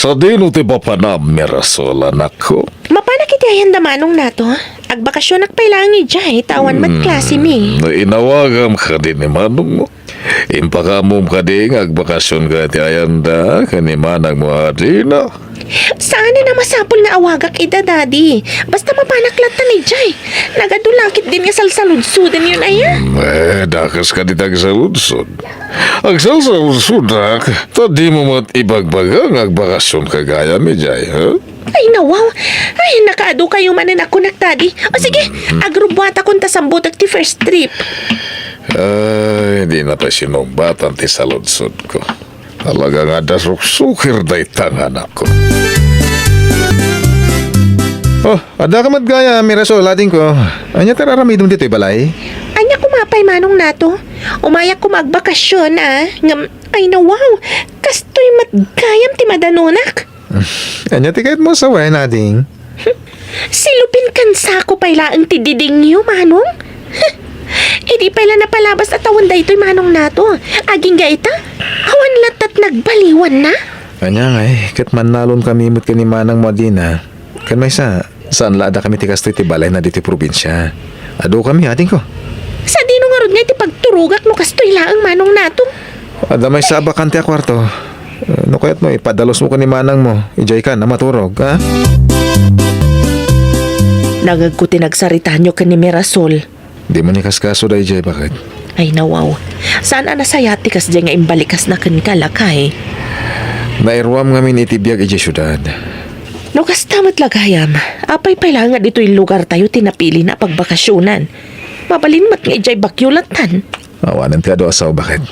Sa dino ti papanam Mirasol, anak ko. Mapana kiti ayanda manong nato? Agbakasyon akpailangi jay, tawan mat klase mi. Inawagam ka din ni Manong mo. Impakamom ka din agbakasyon ka ti ayanda kanimanang mo adina. Saan na masapol nga awagak ida, daddy? Basta mapanaklatan ni jay. Nagadulakit din nga salsaludsuden yun aya. Dakas ka ditag sa lunsod. Ang salsaludsod tadi mo mat ibagbagang agbakasyon ka gaya mi jay, ha? Ay, nawaw. Ay, nakaado kayo manan ako naktadi. O sige, agrubwata kong tasambot ti first trip. Ay, di na pa sinumbatan ti saludsod ko. Talaga nga dasuk-sukir da itangan ako. Oh, ada ka gaya, Mirasol, ating ko. Anya tararamidom dito, balay? Anya kumapay manong nato. Umayak ko magbakasyon, Ngam, ay, nawaw. Kastoy matgayam ti madanunak. Anya ti kahit mo sa way nating. Silupin kansa ko pala ang tididing niyo, manong. Hindi pala napalabas at awan da ito'y manong nato. Aging gaita, awan latat nagbaliwan na. Anya nga kat manalon kami imot ni Manang Modina. Kan may saan laada kami ti kastoy ti balay na dito probinsya. Ado kami ating ko. Sa dino nga rod nga iti pagturugak no kastoy laang manong nato. Ada may sabakan ti akwarto. No kayat mo, ipadalos mo ni Manang mo. Ijay ka na maturog, ha? Nagagkuti nagsarita nyo ka ni Mirasol. Di mo ni kaskaso da ijay, bakit? Ay nawaw, saan anasayati kas dyan nga imbalikas na kan kalakay? Nairwam ngamin itibiyag ijay syudad. No kastamat lagayam, apay pala nga dito yung lugar tayo tinapili na pagbakasyonan. Mabalin mat nga ijay bakyulatan. Awanan ti ado asaw, bakit?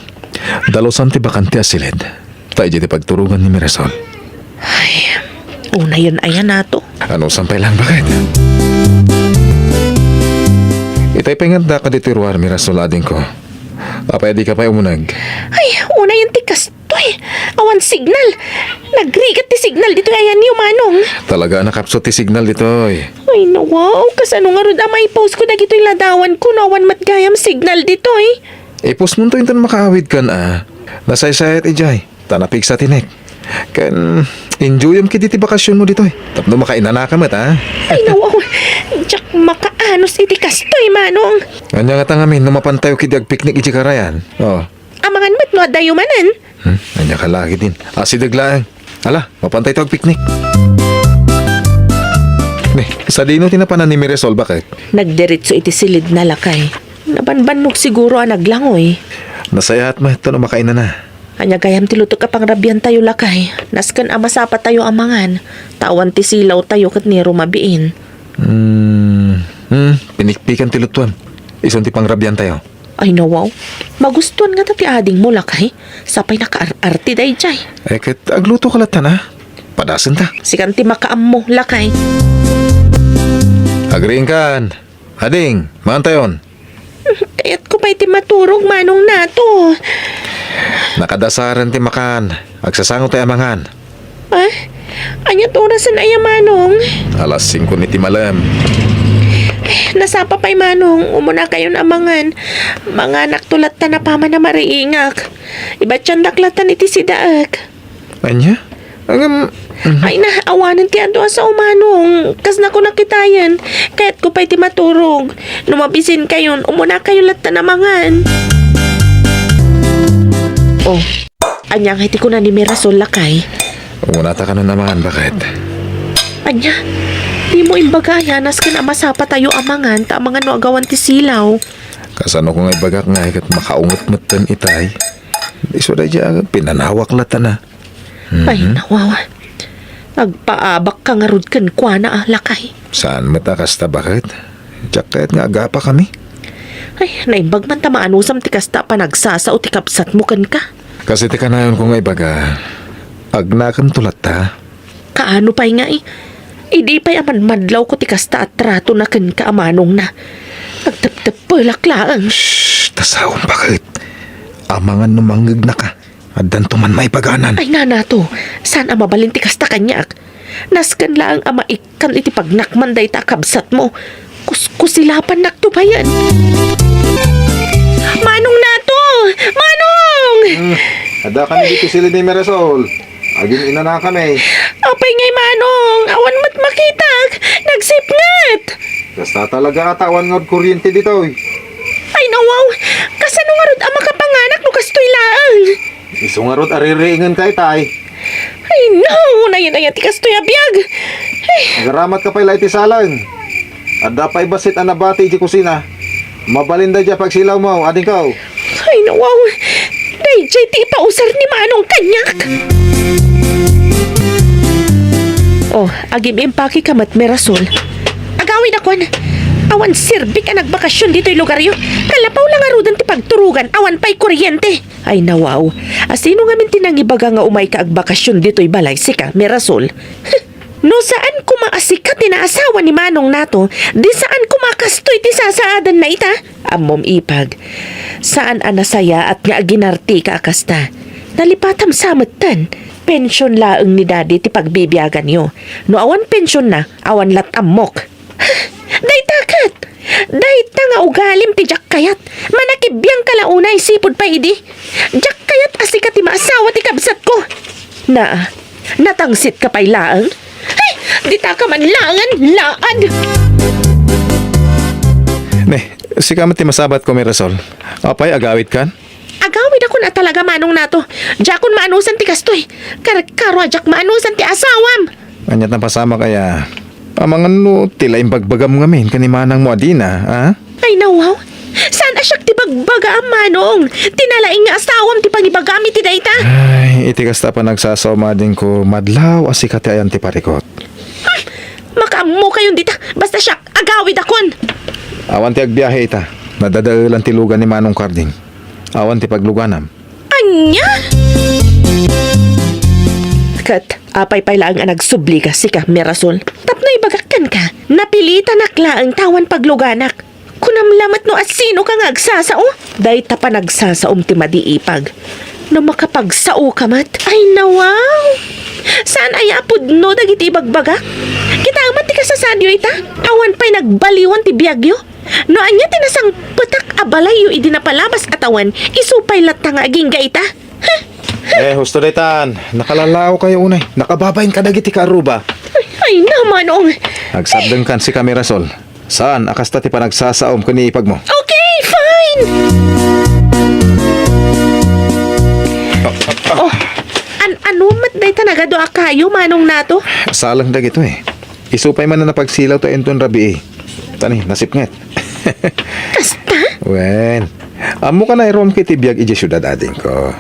Dalosan ti bakante asilid. Tayo di pagturugan ni Mirasol. Ay, una yun ayan nato. Ano sampay lang, bakit? Itay penganda ka dito ruar, Mirasol, ading ko. Apay di ka pa umunag. Ay, una yun ti kastoy. Awan signal. Nagrigat ti signal dito ayan niyo manong. Talaga nakapsot ti signal dito, eh. Ay nawaw, kasano nga rod amay post ko na gito'y ladawan ko nawan matgayam signal dito Ipos mo to yung makaawid kan, Nasaysayat ijay. Tanapig sa tinek. Kan, enjoy yung kiti bakasyon mo dito, Tapno makainana ka mat, Ay nawaw, jak makaanos iti kastoy manong. Anya nga tangamin, numapantayo kidiag piknik iji karayan. Oh. Amangan mat no adayo manan. Anya ka lagi din. Asidaglaang. Ala, mapantay to ag piknik. Sa dino tinapanan ni Mirasol, bakit? Nagdiritso iti silid na lakay. Nabanbanog siguro ang naglangoy. Nasayahat mo ito na makainana. Anya gayam ti luto ka pang rabyan tayo lakay. Naskan amasapa tayo amangan. Tawan ti silaw tayo kat ni rumabiin. Pinikpikan ti lutuan. Ison ti pangrabyan tayo. Ay nawaw, magustuhan nga ti ading mo lakay. Sapay naka-arti day jay. Ket agluto ka latan, Padasan ta. Sikan ti makaam mo lakay. Agriin kan. Ading, maantayon. Kaya't ko pa'y ti maturog manong nato. Nakadasaran ti makan. Agsasango tayo amangan. Anyat orasan ay manong. Alas 5 ni ti malam. Nasapa pa'y manong. Umuna kayo na amangan. Mga naktulat na napama na mariingak. Iba tiyan daklatan iti sidaak. Anya? Angam... Ay na, awanan ti ando sa umanong. Kas na ko nakitayan. Kaya't ko pa'y ti maturog. Lumabisin kayon. Umuna kayo latan amangan. Oh, anyang hiti ko na ni Mirasol lakay. Umunata ka na naman, bakit? Anya, di mo imbagayanas ka na masapa tayo amangan ta amangan no agawan ti silaw. Kasano ko nga ibagak nga ikat makaungot-mutan itay. Iso da dyan, pinanawak lata na. Ay, nawawa. Nagpaabak ka nga rod kan kwa na lakay. Saan matakas ta, bakit? Jacket nga agapa kami. Ay, naimbag man tamaanusam ti kasta pa nagsasa o ti kapsat mo kan ka. Kasi tika na yun ko nga ibaga. Agnakan tulat ta. Kaano pa'y nga Idi pa'y aman madlaw ko ti kasta at trato na kan ka amanong na. Agtap-tap palaklaang. Shhh, tasawang bakit? Amangan numanggag na ka. Adan tuman may paganan. Ay nanato, saan ang mabalin ti kasta kanyak? Naskan lang ang maikan iti pagnakman day ta kabsat mo. Kuskusilapan naktubayan. Manong nato! Manong! Ada ka na dito sila ni Mirasol. Agin ina na kami. Apay ngay manong, awan mat makitag, nagsipngat. Basta talaga atawan nga kuryente dito. Ay nawaw, kasano nga rod ang makapanganak no kastoy laang. Iso nga rod aririingan ka itay. Ay no, na yun ti kastoy abiyag. Agaramat ka pala iti salang. At dapay basit ang nabati di kusina. Mabalinda dya pag silaw mo, ading ka. Ay nawaw, dayjay ti ipausar ni manong kanyak. Oh, agim impaki kamat merasol. Agawin akon. Awan sirbi ka nagbakasyon dito'y lugar yo. Kalapaw lang arudan ti pagturugan, awan pa'y kuryente. Ay nawaw, asino nga min tinangibaga nga umay ka agbakasyon dito'y balay sika, merasol. No saan kumaasika tinaasawa ni manong nato, di saan kumakastoy ti sasaadan na ita? Amom ipag, saan anasaya at nga ginarti ka akasta? Nalipatam samutan, pensyon laeng ni daddy ti pagbibiyagan yo. No awan pensyon na, awan lat amok. Day takat! Day nga ugalim ti jak kayat. Manakibiyang kalaunay sipod pa idi. Jak kayat asika ti maasawa ti kabsat ko. Natangsit ka pa'y laang? Ay, di ta ka man laangan, laad! Ne, si kamat ti masabat ko Mirasol. Apay agawit kan? Agawid ako na talaga manong nato. Jakon maanusan ti kastoy. Karo jak maanusan ti asawam. Anyat na pasama kaya. Amang ano, tila imbagbagam ngamin kanimanang mo adina, ha? Ay nawaw, saan asyak ti bagbaga ang manong? Tinalaing nga asawam ti pangibagami ti dayta. Ay, iti kasta pa nagsasawma din ko madlaw asikati ayan ti parikot. Makamu kayong dita, basta siyak, agawid akon. Awan ti agbiyahe ita. Nadadailan ti lugan ni Manong Carding. Awan ti pagluganam. Anya? Kat, apay pay lang ang nagsubli ka, sika, Mirasol. Tapno ibagakan ka, napilitan nakla ang tawan pagluganak. Kunamlamat no asino ka nga agsasao. Day ta pa nagsasaom ti madiipag. No makapagsao ka mat. Ay nawaw! Saan ay apod no dagiti bagbaga? Kita amat ti kasasadyo ita. Awan pa'y nagbaliwan ti biyagyo. No anya tinasang patak abalay yu idi napalabas atawan. Isupay lat nga aging gaita. Husto daytan. Nakalalaw kayo unay. Nakababayin ka dagiti ka aruba. Ay naman ong. Nagsabdang kan si Kamirasol. Saan akasta ti panagsasaom kuni ipag mo? Okay, fine! Oh, ano mat day talaga doa kayo manong nato? Salang dagito eh. Isupay man na napagsilaw to enton rabi eh. Tani, nasipnget. Kasta? Wen, amo ka na irom kiti biyag iji syudad ading ko.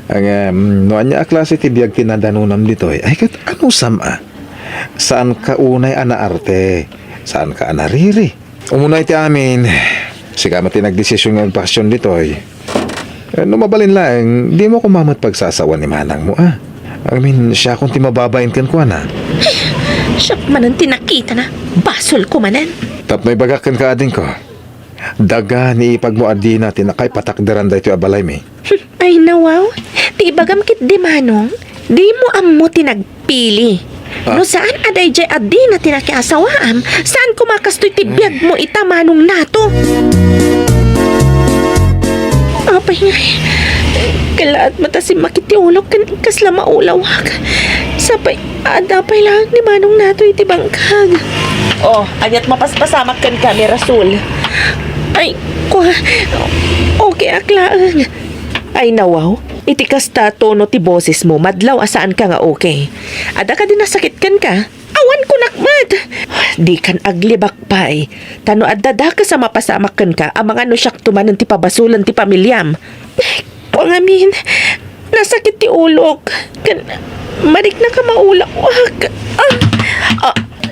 Ang no anya a klase ti biyag tinadanunam dito eh. Ay kat ano sama? Saan ka unay anaarte? Saan ka anariri? Umunay ti amin. Siga mati nagdesisyon ng pasyon dito eh. No mabalin lang, di mo kumamat pagsasawa ni manang mo ah. I mean, siya kung ti mababayin kan ko na. Siya manan tinakita na. Basol ko manan. Tapnoy bagakan ka ading ko. Daga ni ipag mo adina tinakay patakdaran da ito abalay mi. Ay nawaw, ti ibagam kit di manong. Di mo ammo tinagpili. No saan aday jay adi na tinakiasawaam? Saan kumakastoy ti biyag mo ita manong nato? Apay nga, kalaat mata si makitiulog kan kasla maulawag. Sapay, adapay lang ni manong nato iti bangkag. Oh, anyat mapaspasamak kan kami, Rasul. Ay, okay aklaan. Ay nawaw, iti kasta tono ti boses mo, madlaw asaan ka nga okay. Ada ka din nasakit kan ka? Awan ko nakmat. Di kan aglibak pa eh. Tano adada ka sa mapasamak kan ka, ang mga nusyak tumanan ti pabasulan ti pamilyam. Pangamin, nasakit ti ulok. Kan, marik na ka maulak.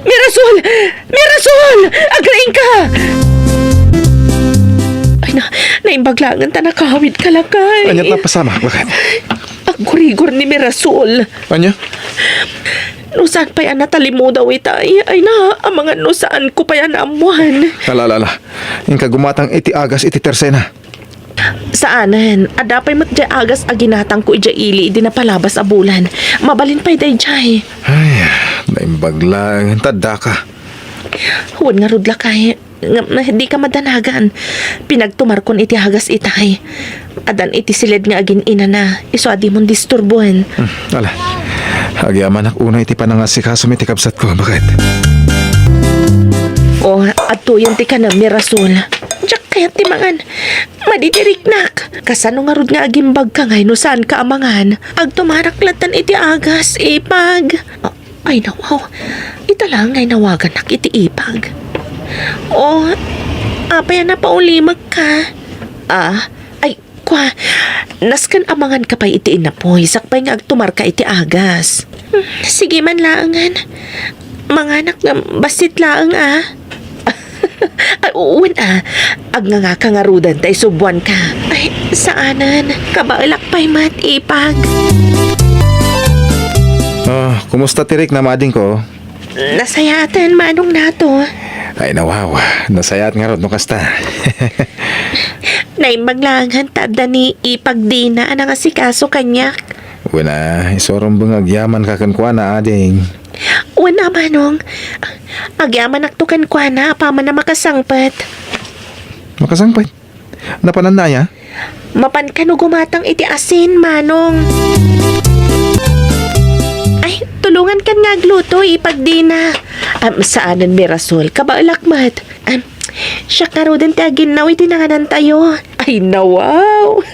Mirasol! Mirasol! Agrain ka! Ay na, naimbaglangan ta nakawid ka lakay. Anyat na pasama, bakit? Agurigor ni Mirasol. Anya? Nusaan pa yan natalimo daw ita. Ay na, ang mga nusaan ko pa yan amuhan. Alalala, yung kagumatang iti agas iti tersena. Saanan? Adapay mo't dya agas aginatang ko ija ili, di na palabas a bulan. Mabalin pa'y day jay. Ay, naimbaglang, tadda ka. Huwag nga rudla kay. Hindi ka madanagan. Pinagtumarkon iti hagas itay. Adan iti silid nga agin ina na. Iso adi mong disturbuhan. Ala, Agyaman ak una iti panangasikaso mi ti kabsat ko. Bakit? O, ato yung ti ka na mirasol. Diyak kaya ti mangan. Madidiriknak. Kasano nga rod nga agimbag ka ngay no saan ka amangan. Agtumaraklatan iti agas, ipag. Ay nawaw. Ita lang ngay nawagan nak iti ipag. O, apay na paulimag ka. Ay, kwa. Naskan amangan ka pa iti inapoy. Sakpay nga agtumar ka iti agas. Sige man laangan. Mga anak nga basit laang Ay, uwan Ag nga kangarudan tay subuan ka. Ay, saanan? Kabailak pa'y mat ipag. Kumusta tirik na mading ko? Nasayatan manong nato. Ay nawaw, nasayat nga rod no kasta. Naimaglangan tada ni ipag di na anang asikaso kanyak. Wala, isorong bang agyaman kakankuha na ading. Wala manong. Agyaman aktukan kwa na apaman na makasangpat. Makasangpay. Napanandaya? Mapan ka no gumatang iti asin, manong. Ay, tulungan kan nga gluto, ipag di na. Saanan mirasol, kabailakmat. Siya ka ro din tagin na, itinanganan tayo. Ay, nawaw.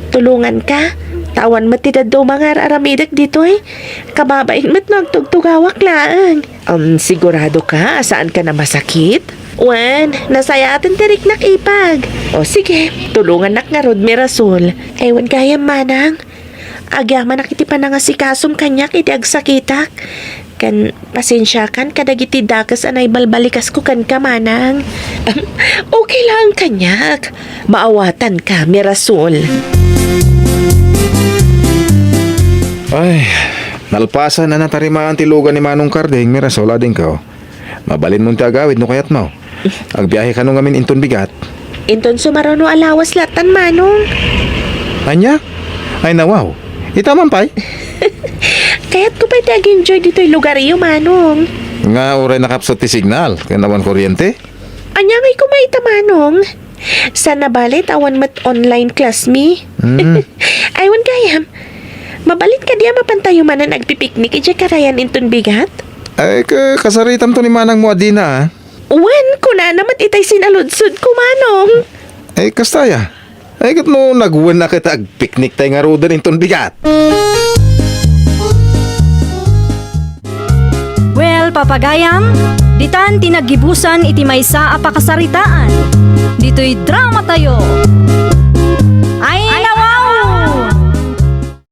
Tulungan ka? Tawan mo titad daw mga aramidak dito Kababain mo't nagtugtugawak lang. Sigurado ka? Saan ka na masakit? Wan, nasaya atin tirik nak ipag. O sige, tulungan nak nga rod mirasol. Ewan kaya manang. Agyaman nak iti panangasikasom kanyak iti agsakitak. Kan pasensya kan kadagiti dakas anay balbalikas ko kan kamanang. Okay lang kanyak. Maawatan ka mirasol. Ay, nalpasan na natarimaan tilugan ni Manong Karding, mirasola din ka. Mabalin mong ti agawid no kayat mo. Agbiyahe ka nung amin inton bigat. Inton sumaro no alawas latan manong. Anya? Ay nawaw. Itaman pa'y? Kaya't ko pa enjoy dito'y lugar iyo manong. Nga uray nakapsot ti signal, kaya naman kuryente. Anya ngay kumaita manong. Sana balit awan mat online class mi. Aywan kayam. Mabalit ka diya mapantayo man na nagpipiknik iti karayan inton bigat? Ay, kasaritam to ni Manang mo adina Wen, kuna naman itay sinaludsod ko manong. Ay, kastaya. Ay, kat no nagwan na kita agpiknik tayo nga rodan inton bigat. Well, papagayam, ditan tinagibusan iti maysa a pakasaritaan. Dito'y drama tayo.